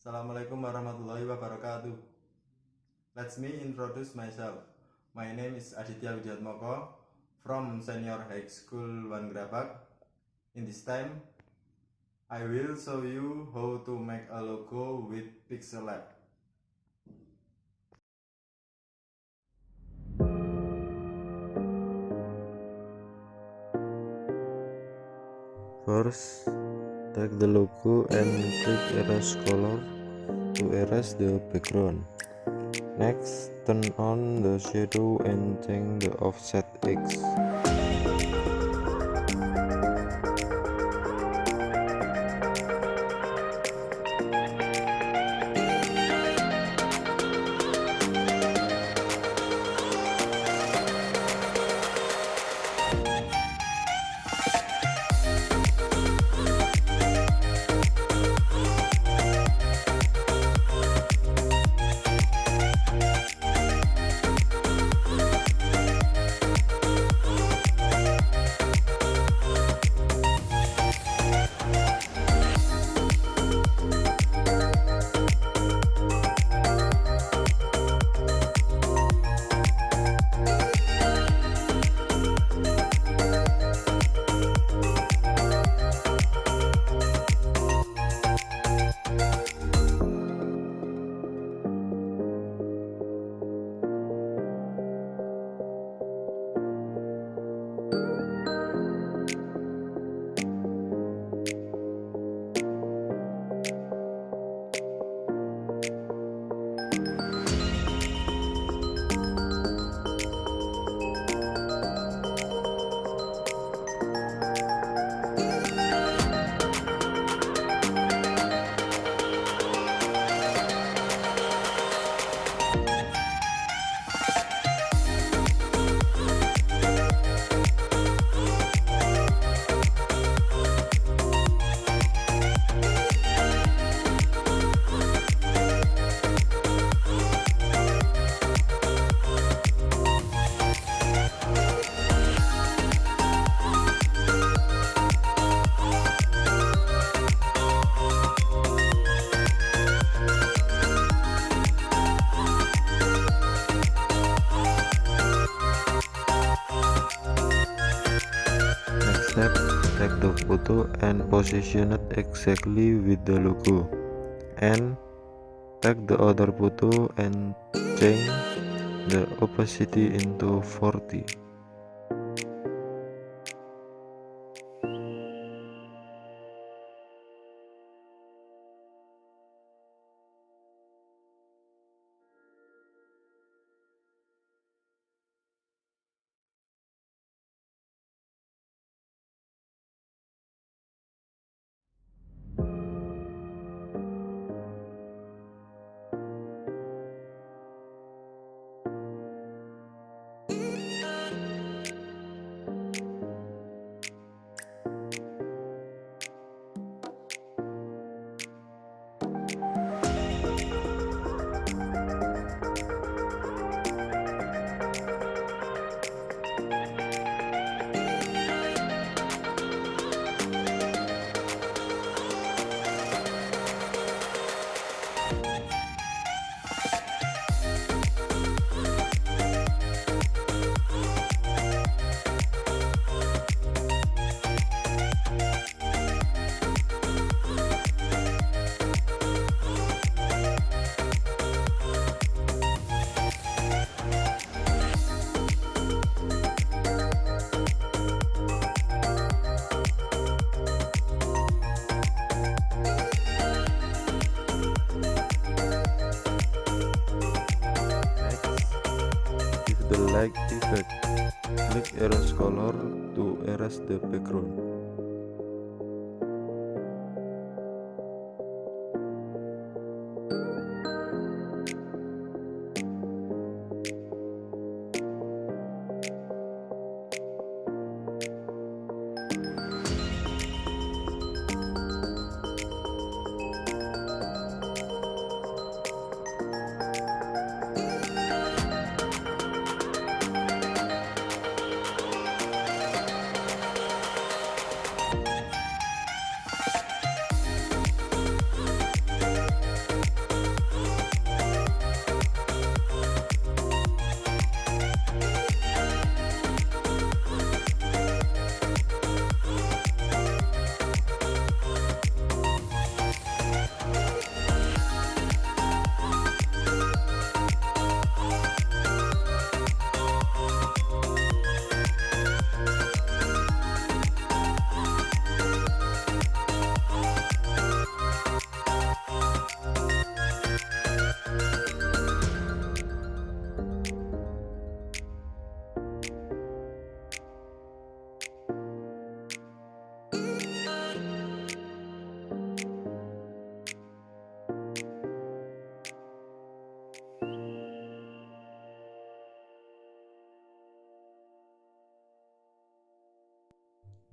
Assalamualaikum warahmatullahi wabarakatuh. Let me introduce myself. My name is Aditya Wijatmoko from Senior High School 1 Grabak. In this time, I will show you how to make a logo with Pixellab. First, take the logo and click erase color to erase the background. Next, turn on the shadow and change the offset X. Step, take the photo and position it exactly with the logo, and take the other photo and change the opacity into 40. The light effect, click erase color to erase the background.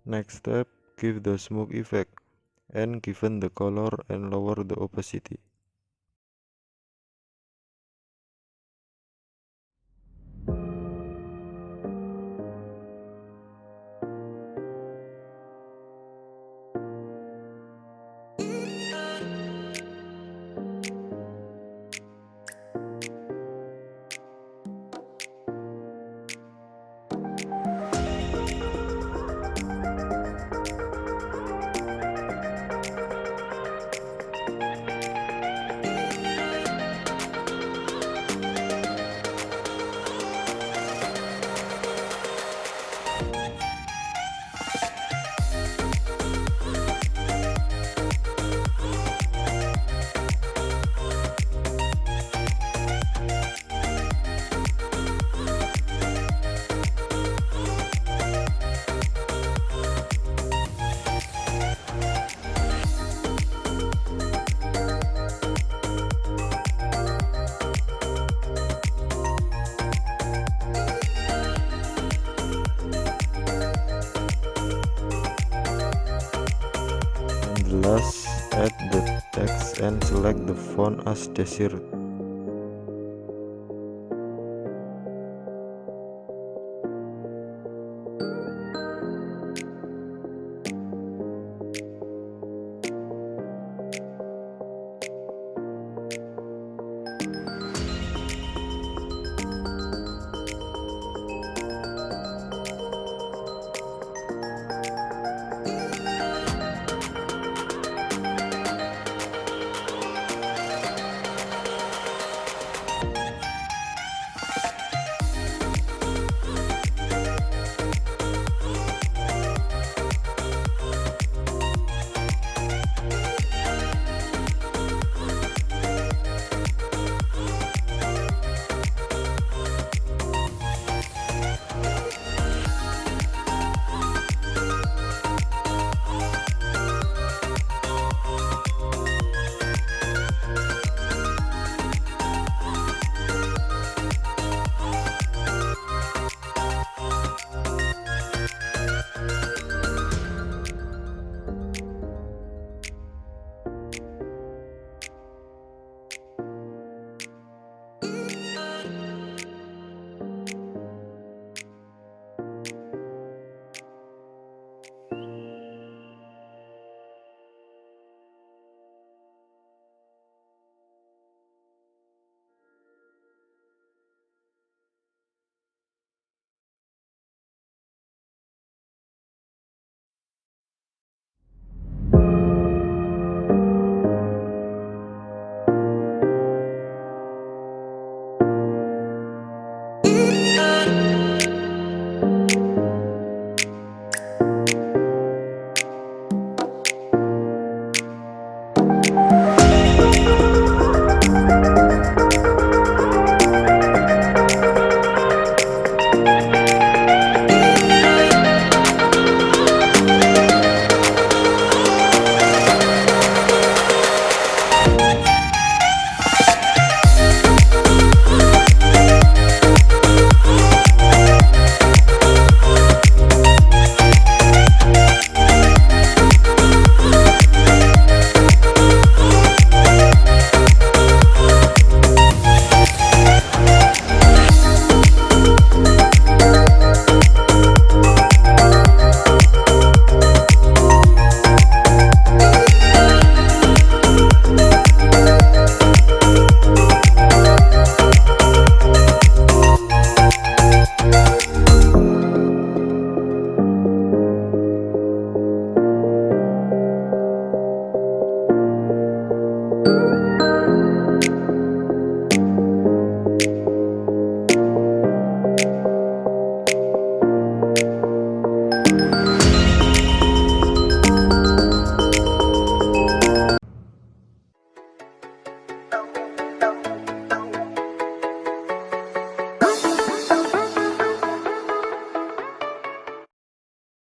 Next step, give the smoke effect and given the color and lower the opacity. And last, add the text and select the font as desired.